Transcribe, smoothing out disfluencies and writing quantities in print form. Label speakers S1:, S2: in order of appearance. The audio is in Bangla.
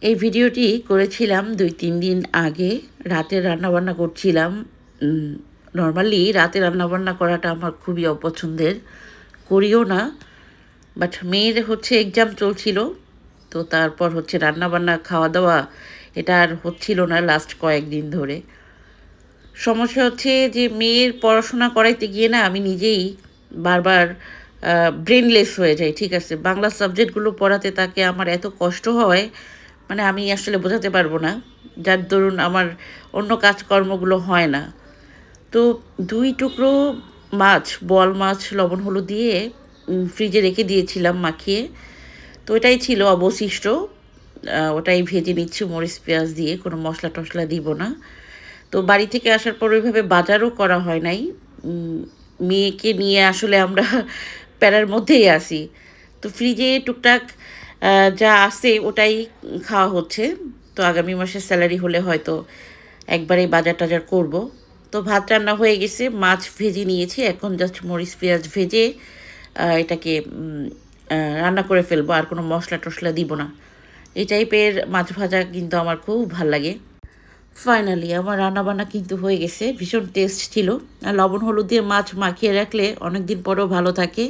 S1: এই ভিডিওটি করেছিলাম ২-৩ দিন আগে। রাতে রান্নাবান্না করছিলাম। নরমালি রাতে রান্নাবান্না করাটা আমার খুবই অপছন্দের। করিও না। বাট মেয়ের হচ্ছে এক্সাম চলছিল। তো তারপর হচ্ছে রান্নাবান্না, খাওয়া-দাওয়া এটা আর হচ্ছিল না লাস্ট কয়েকদিন ধরে। সমস্যা হচ্ছে যে মেয়ের পড়াশোনা করাইতে গিয়ে না আমি নিজেই বারবার ব্রেনলেস হয়ে যাই। ঠিক আছে? বাংলা সাবজেক্টগুলো পড়াতে তাকে আমার এত কষ্ট হয়, মানে আমি আসলে বোঝাতে পারবো না। যার দরুন আমার অন্য কাজকর্মগুলো হয় না। তো ২ টুকরো মাছ, বোয়াল মাছ লবণ হলুদ দিয়ে ফ্রিজে রেখে দিয়েছিলাম মাখিয়ে। তো ওটাই ছিল অবশিষ্ট। ওটাই ভেজে নিচ্ছি মরিচ, পেঁয়াজ দিয়ে। কোনো মসলা-টসলা দিব না। তো বাড়ি থেকে আসার পর ওইভাবে বাজারও করা হয় নাই। উম মেয়েকে নিয়ে আসলে আমরা প্যারার মধ্যেই আছি। তো ফ্রিজে টুকটাক যা আছে ওটাই খাওয়া হচ্ছে। তো আগামী মাসে স্যালারি হলে হয়তো একবারেই বাজার-টাজার করব। তো ভাত রান্না হয়ে গেছে, মাছ ভেজে নিয়েছি। এখন জাস্ট মরিচ, পেঁয়াজ ভেজে এটাকে রান্না করে ফেলবো। আর কোনো মসলা-টসলা দিব না। এই টাইপের মাছ ভাজা কিন্তু আমার খুব ভাল লাগে। ফাইনালি আমার রান্নাবান্না কিন্তু হয়ে গেছে। ভীষণ টেস্ট ছিল। আর লবণ হলুদ দিয়ে মাছ মাখিয়ে রাখলে অনেকদিন পরেও ভালো থাকে।